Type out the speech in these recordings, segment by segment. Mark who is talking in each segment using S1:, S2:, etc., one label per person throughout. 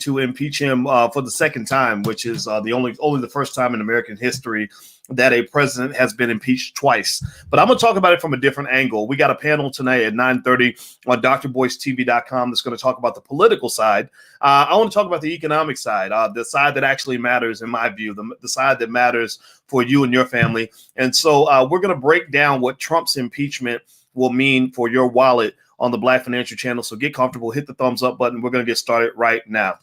S1: to impeach him for the second time, which is only the first time in American history that a president has been impeached twice. But I'm going to talk about it from a different angle. We got a panel tonight at 9:30 on drboycetv.com that's going to talk about the political side. I want to talk about the economic side, the side that actually matters, in my view, the side that matters for you and your family. And so we're going to break down what Trump's impeachment will mean for your wallet on the Black Financial Channel. So get comfortable, hit the thumbs up button. We're going to get started right now.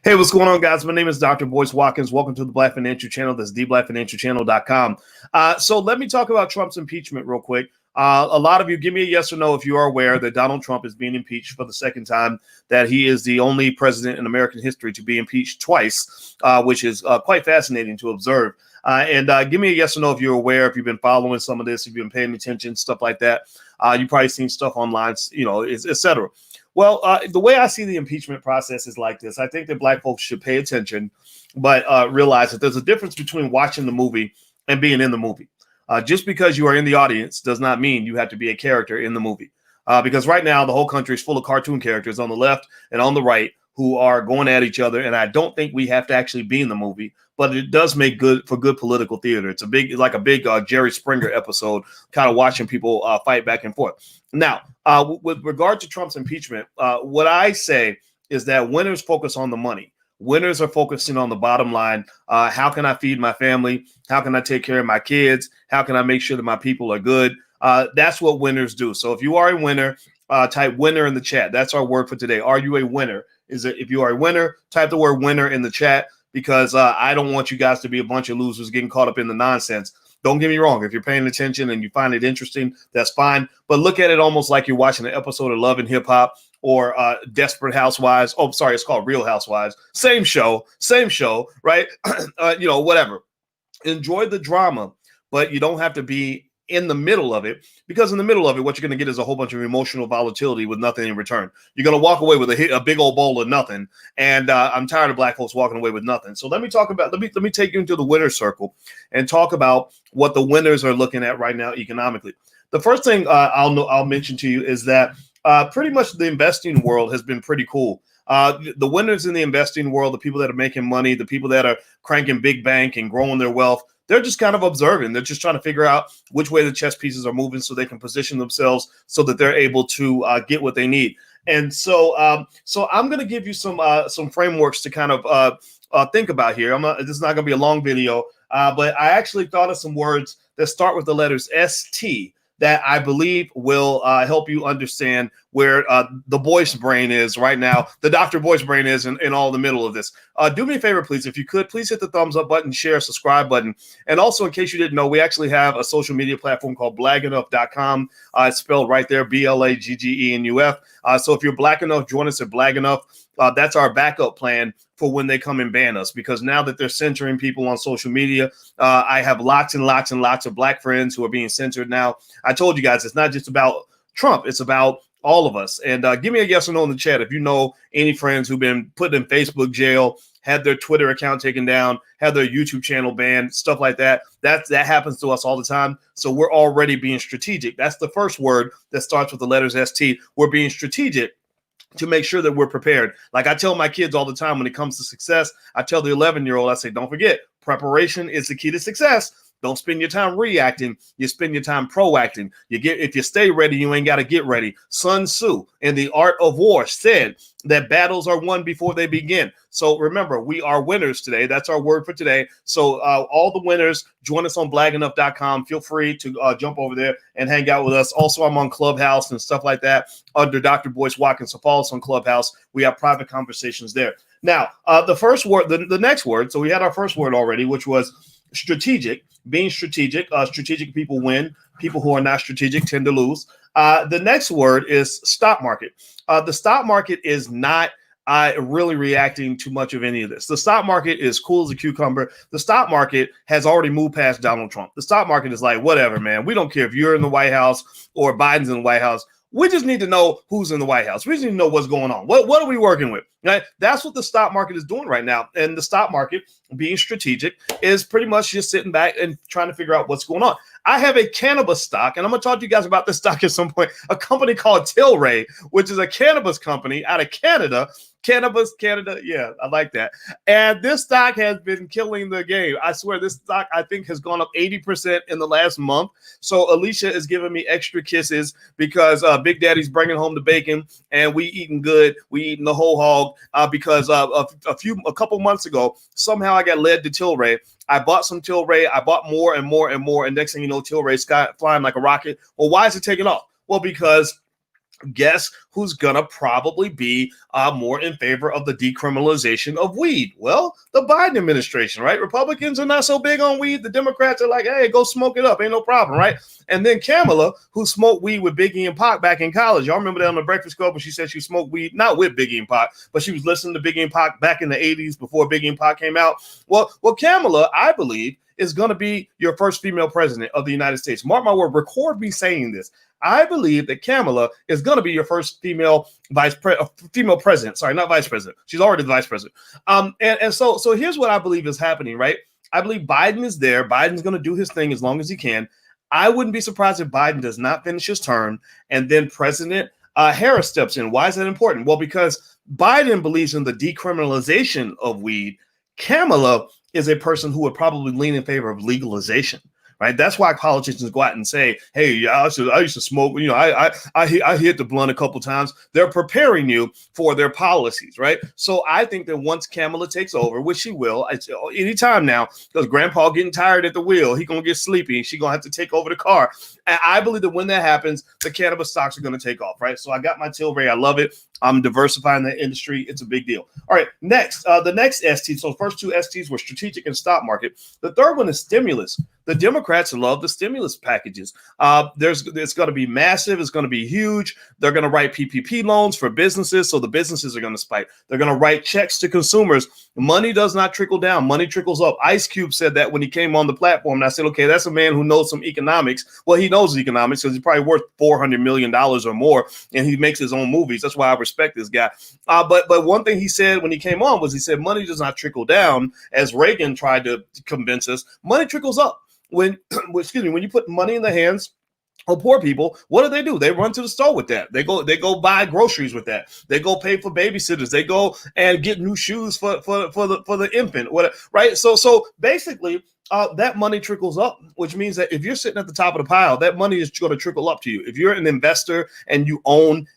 S1: Hey, what's going on, guys? My name is Dr. Boyce Watkins. Welcome to the Black Financial Channel. That's theblackfinancialchannel.com. So let me talk about Trump's impeachment real quick. A lot of you, give me a yes or no if you are aware that Donald Trump is being impeached for the second time, that he is the only president in American history to be impeached twice, which is quite fascinating to observe. And give me a yes or no if you're aware, if you've been following some of this, if you've been paying attention, stuff like that. You've probably seen stuff online, et cetera. Well, the way I see the impeachment process is like this. I think that Black folks should pay attention, but realize that there's a difference between watching the movie and being in the movie. Just because you are in the audience does not mean you have to be a character in the movie. Because right now, the whole country is full of cartoon characters on the left and on the right who are going at each other. And I don't think we have to actually be in the movie, but it does make good political theater. It's like a big Jerry Springer episode, kind of watching people fight back and forth. Now, with regard to Trump's impeachment, what I say is that winners focus on the money. Winners are focusing on the bottom line. How can I feed my family? How can I take care of my kids? How can I make sure that my people are good? That's what winners do. So if you are a winner, type winner in the chat. That's our word for today. Are you a winner? If you are a winner, type the word winner in the chat, because I don't want you guys to be a bunch of losers getting caught up in the nonsense. Don't get me wrong. If you're paying attention and you find it interesting, that's fine. But look at it almost like you're watching an episode of Love and Hip Hop or Desperate Housewives. Oh, sorry, it's called Real Housewives. Same show, right? Whatever. Enjoy the drama, but you don't have to be in the middle of it, because in the middle of it, what you're going to get is a whole bunch of emotional volatility with nothing in return. You're going to walk away with a big old bowl of nothing. And I'm tired of Black folks walking away with nothing. So let me take you into the winner's circle and talk about what the winners are looking at right now economically. The first thing I'll mention to you is that pretty much the investing world has been pretty cool. The winners in the investing world, the people that are making money, the people that are cranking big bank and growing their wealth, they're just kind of observing. They're just trying to figure out which way the chess pieces are moving so they can position themselves so that they're able to get what they need. And so I'm going to give you some frameworks to kind of think about here. This is not going to be a long video, but I actually thought of some words that start with the letters ST that I believe will help you understand where the Boyce brain is right now, the Dr. Boyce brain is in all the middle of this. Do me a favor, please. If you could, please hit the thumbs up button, share, subscribe button. And also, in case you didn't know, we actually have a social media platform called blaggenuff.com. It's spelled right there, BLAGGENUF. So if you're Black enough, join us at Blag Enough. That's our backup plan for when they come and ban us, because now that they're censoring people on social media, I have lots and lots and lots of Black friends who are being censored now. I told you guys, it's not just about Trump, it's about all of us. And give me a yes or no in the chat if you know any friends who've been put in Facebook jail, had their Twitter account taken down, had their YouTube channel banned, stuff like that. That happens to us all the time. So we're already being strategic. That's the first word that starts with the letters ST. We're being strategic to make sure that we're prepared. Like I tell my kids all the time when it comes to success, I tell the 11-year-old, I say, don't forget, preparation is the key to success. Don't spend your time reacting. You spend your time proacting. If you stay ready, you ain't got to get ready. Sun Tzu in The Art of War said that battles are won before they begin. So remember, we are winners today. That's our word for today. So all the winners, join us on blaggenuff.com. Feel free to jump over there and hang out with us. Also, I'm on Clubhouse and stuff like that under Dr. Boyce Watkins. So follow us on Clubhouse. We have private conversations there. Now, the first word, the next word. So we had our first word already, which was strategic. Being strategic. Strategic people win. People who are not strategic tend to lose. The next word is stock market. The stock market is not really reacting to much of any of this. The stock market is cool as a cucumber. The stock market has already moved past Donald Trump. The stock market is like, whatever, man. We don't care if you're in the White House or Biden's in the White House. We just need to know who's in the White House. We just need to know what's going on. What are we working with? Right? That's what the stock market is doing right now. And the stock market, being strategic, is pretty much just sitting back and trying to figure out what's going on. I have a cannabis stock, and I'm going to talk to you guys about this stock at some point, a company called Tilray, which is a cannabis company out of Canada. Cannabis, Canada. Yeah, I like that. And this stock has been killing the game. I swear this stock, I think, has gone up 80% in the last month. So Alicia is giving me extra kisses because Big Daddy's bringing home the bacon and we eating good. We eating the whole hog because a couple months ago, somehow I got led to Tilray. I bought some Tilray. I bought more and more and more. And next thing you know, Tilray's flying like a rocket. Well, why is it taking off? Well, because guess who's gonna probably be more in favor of the decriminalization of weed? Well, the Biden administration, right? Republicans are not so big on weed. The Democrats are like, hey, go smoke it up, ain't no problem, right? And then Kamala, who smoked weed with Biggie and Pac back in college. Y'all remember that on the Breakfast Club when she said she smoked weed, not with Biggie and Pac, but she was listening to Biggie and Pac back in the 80s before Biggie and Pac came out. Well, Kamala, I believe, is going to be your first female president of the United States. Mark my word, record me saying this. I believe that Kamala is going to be your first female female president. Sorry, not vice president. She's already the vice president. So here's what I believe is happening, right? I believe Biden is there. Biden's going to do his thing as long as he can. I wouldn't be surprised if Biden does not finish his term and then President Harris steps in. Why is that important? Well, because Biden believes in the decriminalization of weed. Kamala is a person who would probably lean in favor of legalization, right? That's why politicians go out and say, hey, I used to smoke, I hit the blunt a couple times. They're preparing you for their policies, right? So I think that once Kamala takes over, which she will, anytime now, because grandpa getting tired at the wheel, he going to get sleepy and she going to have to take over the car. And I believe that when that happens, the cannabis stocks are going to take off, right? So I got my Tilray. I love it. I'm diversifying the industry. It's a big deal. All right, next, the next ST. So the first two STs were strategic and stock market. The third one is stimulus. The Democrats love the stimulus packages. It's going to be massive. It's going to be huge. They're going to write PPP loans for businesses, so the businesses are going to spike. They're going to write checks to consumers. Money does not trickle down. Money trickles up. Ice Cube said that when he came on the platform, and I said, okay, that's a man who knows some economics. Well, he knows economics because he's probably worth $400 million or more, and he makes his own movies. That's why I respect this guy. But one thing he said when he came on was he said money does not trickle down, as Reagan tried to convince us. Money trickles up. When you put money in the hands of poor people, what do? They run to the store with that. They go buy groceries with that. They go pay for babysitters. They go and get new shoes for the infant. Whatever, right? So basically, that money trickles up, which means that if you're sitting at the top of the pile, that money is going to trickle up to you. If you're an investor and you own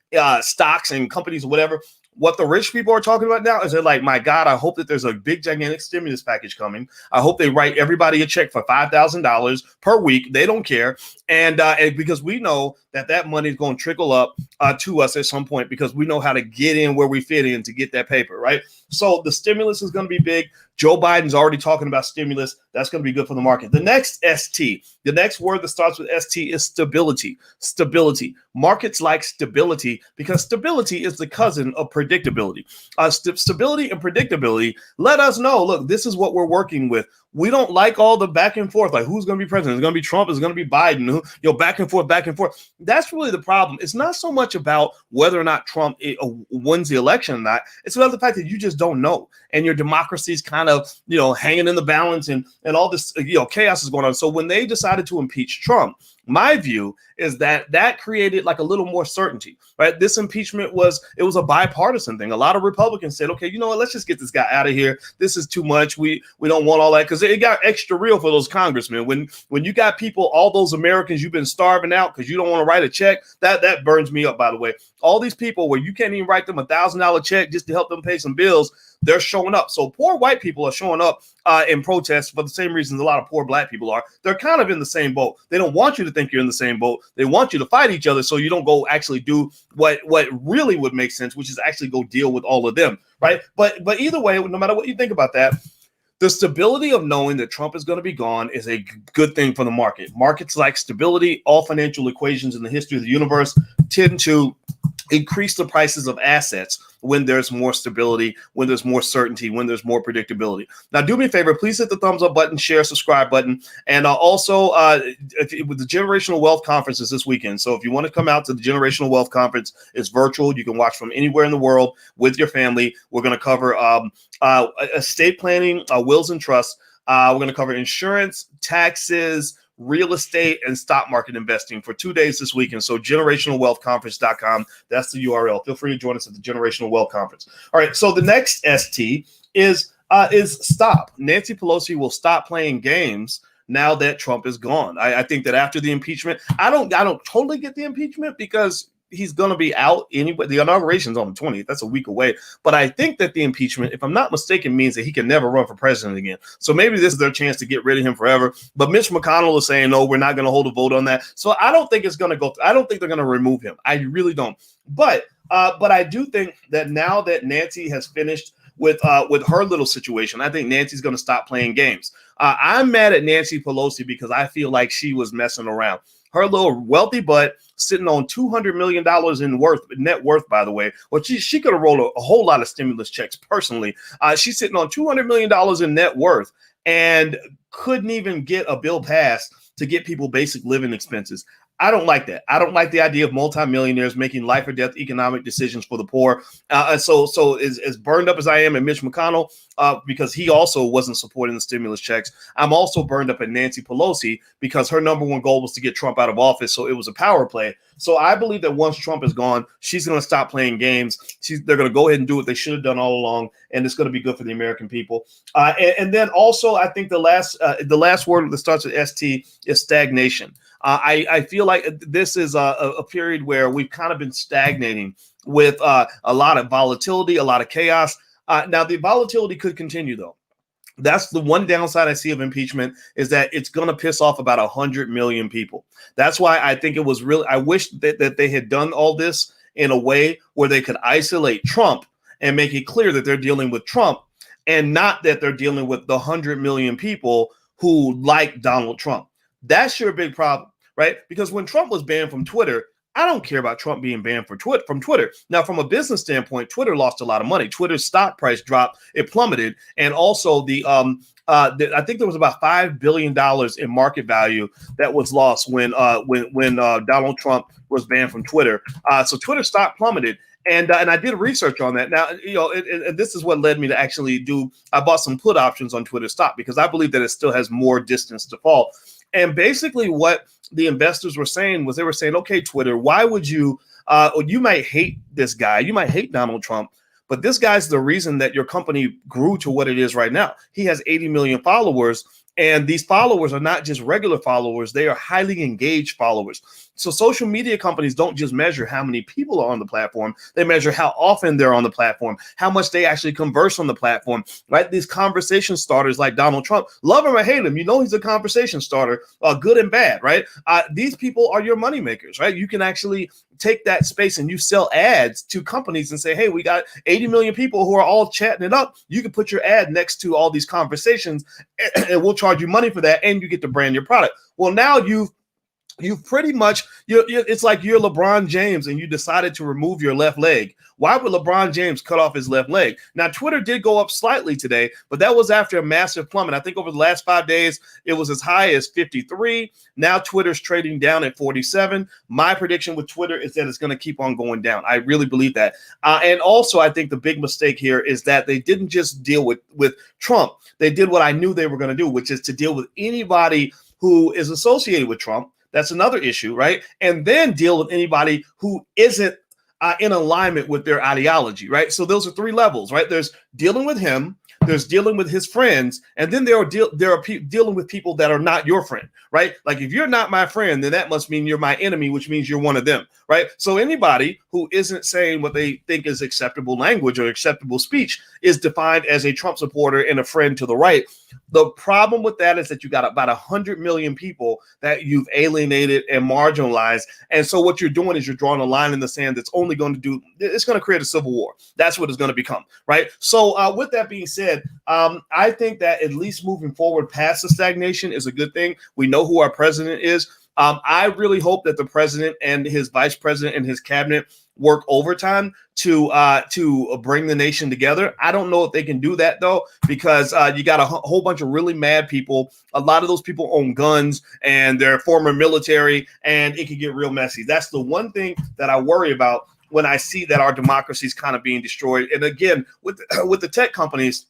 S1: stocks and companies or whatever, what the rich people are talking about now is they're like, my God, I hope that there's a big, gigantic stimulus package coming. I hope they write everybody a check for $5,000 per week. They don't care. And because we know that money is going to trickle up to us at some point because we know how to get in where we fit in to get that paper, right? So the stimulus is going to be big. Joe Biden's already talking about stimulus. That's going to be good for the market. The next ST, the next word that starts with ST is stability. Stability. Markets like stability because stability is the cousin of predictability. Stability and predictability let us know, look, this is what we're working with. We don't like all the back and forth, like who's going to be president? It's going to be Trump. It's going to be Biden. Back and forth, back and forth. That's really the problem. It's not so much about whether or not Trump wins the election or not. It's about the fact that you just don't know, and your democracy is kind of hanging in the balance, and all this chaos is going on. So when they decided to impeach Trump, my view is that created like a little more certainty, right? This impeachment was a bipartisan thing. A lot of Republicans said, okay, you know what? Let's just get this guy out of here. This is too much. We don't want all that, because it got extra real for those congressmen. When you got people, all those Americans you've been starving out because you don't want to write a check, that burns me up, by the way. All these people where you can't even write them $1,000 check just to help them pay some bills, they're showing up. So poor white people are showing up in protest for the same reasons a lot of poor black people are. They're kind of in the same boat. They don't want you to think you're in the same boat. They want you to fight each other so you don't go actually do what really would make sense, which is actually go deal with all of them, right? But either way, no matter what you think about that, the stability of knowing that Trump is going to be gone is a good thing for the market. Markets like stability. All financial equations in the history of the universe tend to increase the prices of assets when there's more stability, when there's more certainty, when there's more predictability. Now, do me a favor, please hit the thumbs up button, share, subscribe button, and also with the Generational Wealth Conference is this weekend. So if you want to come out to the Generational Wealth Conference, it's virtual. You can watch from anywhere in the world with your family. We're going to cover estate planning, wills and trusts. We're going to cover insurance, taxes, real estate and stock market investing for 2 days this weekend. So generationalwealthconference.com. That's the URL. Feel free to join us at the Generational Wealth Conference. All right. So the next ST is stop. Nancy Pelosi will stop playing games now that Trump is gone. I think that after the impeachment, I don't totally get the impeachment because he's going to be out anyway. The inauguration's on the 20th. That's a week away. But I think that the impeachment, if I'm not mistaken, means that he can never run for president again. So maybe this is their chance to get rid of him forever. But Mitch McConnell is saying, no, we're not going to hold a vote on that. So I don't think it's going to go. I don't think they're going to remove him. I really don't. But I do think that now that Nancy has finished with her little situation, I think Nancy's going to stop playing games. I'm mad at Nancy Pelosi because I feel like she was messing around. Her little wealthy butt sitting on $200 million in net worth, by the way. Well, she could have rolled a whole lot of stimulus checks personally. She's sitting on $200 million in net worth and couldn't even get a bill passed to get people basic living expenses. I don't like that. I don't like the idea of multimillionaires making life or death economic decisions for the poor. So as burned up as I am at Mitch McConnell, because he also wasn't supporting the stimulus checks, I'm also burned up at Nancy Pelosi because her number one goal was to get Trump out of office. So it was a power play. So I believe that once Trump is gone, she's going to stop playing games. They're going to go ahead and do what they should have done all along, and it's going to be good for the American people. And then also, I think the last word that starts with ST is stagnation. I feel like this is a period where we've kind of been stagnating with a lot of volatility, a lot of chaos. Now, the volatility could continue, though. That's the one downside I see of impeachment, is that it's going to piss off about 100 million people. That's why I think it was really, I wish that they had done all this in a way where they could isolate Trump and make it clear that they're dealing with Trump and not that they're dealing with the 100 million people who like Donald Trump. That's your big problem, right? Because when Trump was banned from Twitter, I don't care about Trump being banned from Twitter. Now, from a business standpoint, Twitter lost a lot of money. Twitter's stock price dropped, it plummeted, and also I think there was about $5 billion in market value that was lost when Donald Trump was banned from Twitter. So Twitter stock plummeted. And I did research on that. Now, and this is what led me to actually I bought some put options on Twitter stock because I believe that it still has more distance to fall. And basically what the investors were saying was, they were saying, okay, Twitter, why would you might hate this guy, you might hate Donald Trump, but this guy's the reason that your company grew to what it is right now. He has 80 million followers. And these followers are not just regular followers. They are highly engaged followers. So social media companies don't just measure how many people are on the platform. They measure how often they're on the platform, how much they actually converse on the platform, right? These conversation starters like Donald Trump, love him or hate him, he's a conversation starter, good and bad, right? These people are your money makers, right? You can actually take that space and you sell ads to companies and say, hey, we got 80 million people who are all chatting it up. You can put your ad next to all these conversations and we'll charge you money for that, and you get to brand your product. Well, now you've pretty much, it's like you're LeBron James and you decided to remove your left leg. Why would LeBron James cut off his left leg? Now, Twitter did go up slightly today, but that was after a massive plummet. I think over the last 5 days, it was as high as 53. Now Twitter's trading down at 47. My prediction with Twitter is that it's going to keep on going down. I really believe that. And also, I think the big mistake here is that they didn't just deal with Trump. They did what I knew they were going to do, which is to deal with anybody who is associated with Trump. That's another issue, right? And then deal with anybody who isn't in alignment with their ideology, right? So those are three levels, right? There's dealing with him, there's dealing with his friends, and then there are dealing with people that are not your friend, right? Like if you're not my friend, then that must mean you're my enemy, which means you're one of them, right? So anybody who isn't saying what they think is acceptable language or acceptable speech is defined as a Trump supporter and a friend to the right. The problem with that is that you got about 100 million people that you've alienated and marginalized. And so what you're doing is you're drawing a line in the sand that's only going to it's going to create a civil war. That's what it's going to become, right? So with that being said, I think that at least moving forward past the stagnation is a good thing. We know who our president is. I really hope that the president and his vice president and his cabinet work overtime to bring the nation together. I don't know if they can do that, though, because you got a whole bunch of really mad people. A lot of those people own guns and they're former military, and it could get real messy. That's the one thing that I worry about when I see that our democracy is kind of being destroyed. And again, with the tech companies,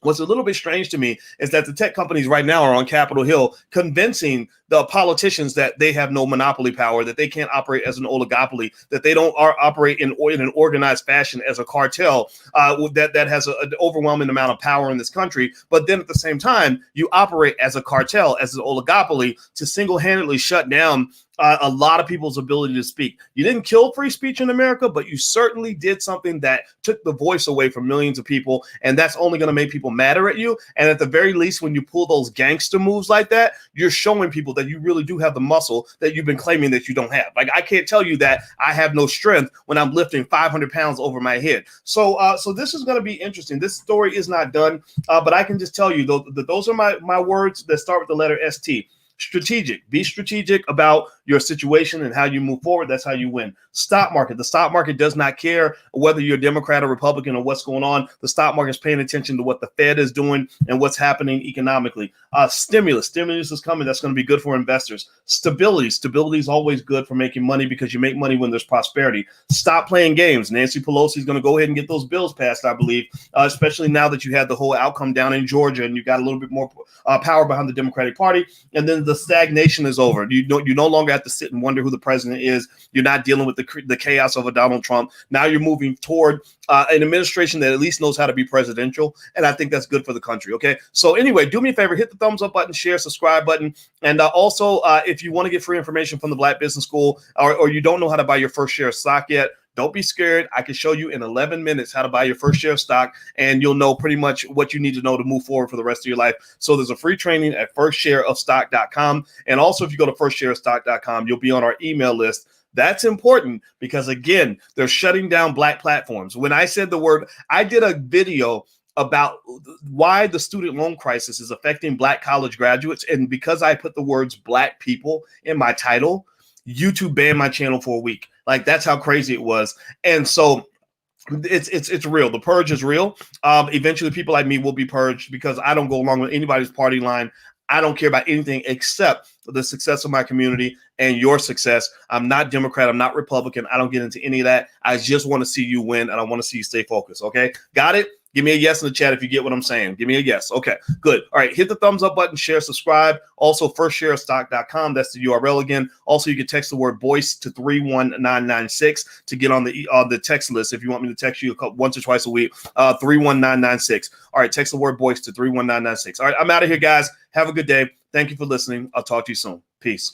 S1: What's a little bit strange to me is that the tech companies right now are on Capitol Hill convincing the politicians that they have no monopoly power, that they can't operate as an oligopoly, that they don't operate in an organized fashion as a cartel that has an overwhelming amount of power in this country. But then at the same time, you operate as a cartel, as an oligopoly to single-handedly shut down a lot of people's ability to speak. You didn't kill free speech in America, but you certainly did something that took the voice away from millions of people, and that's only going to make people madder at you. And at the very least, when you pull those gangster moves like that, you're showing people that you really do have the muscle that you've been claiming that you don't have. Like, I can't tell you that I have no strength when I'm lifting 500 pounds over my head. So this is going to be interesting. This story is not done, but I can just tell you, those are my words that start with the letter ST. Strategic. Be strategic about your situation and how you move forward. That's how you win. Stock market. The stock market does not care whether you're Democrat or Republican or what's going on. The stock market is paying attention to what the Fed is doing and what's happening economically. Stimulus. Stimulus is coming. That's going to be good for investors. Stability. Stability is always good for making money because you make money when there's prosperity. Stop playing games. Nancy Pelosi is going to go ahead and get those bills passed, I believe, especially now that you had the whole outcome down in Georgia and you got a little bit more power behind the Democratic Party. And then the stagnation is over. You no longer have to sit and wonder who the president is. You're not dealing with the chaos of a Donald Trump. Now you're moving toward an administration that at least knows how to be presidential, and I think that's good for the country. Okay, so anyway, do me a favor, hit the thumbs up button, share, subscribe button, and also if you want to get free information from the Black Business School, or you don't know how to buy your first share of stock yet, don't be scared. I can show you in 11 minutes how to buy your first share of stock, and you'll know pretty much what you need to know to move forward for the rest of your life. So there's a free training at firstshareofstock.com. And also, if you go to firstshareofstock.com, you'll be on our email list. That's important because, again, they're shutting down Black platforms. When I said the word, I did a video about why the student loan crisis is affecting Black college graduates. And because I put the words Black people in my title, YouTube banned my channel for a week. Like, that's how crazy it was. And so it's real. The purge is real. Eventually people like me will be purged because I don't go along with anybody's party line. I don't care about anything except the success of my community and your success. I'm not Democrat. I'm not Republican. I don't get into any of that. I just want to see you win, and I want to see you stay focused. Okay, got it? Give me a yes in the chat if you get what I'm saying. Give me a yes. Okay, good. All right, hit the thumbs up button, share, subscribe. Also, firstshareofstock.com. That's the URL again. Also, you can text the word BOYCE to 31996 to get on the text list. If you want me to text you once or twice a week, 31996. All right, text the word BOYCE to 31996. All right, I'm out of here, guys. Have a good day. Thank you for listening. I'll talk to you soon. Peace.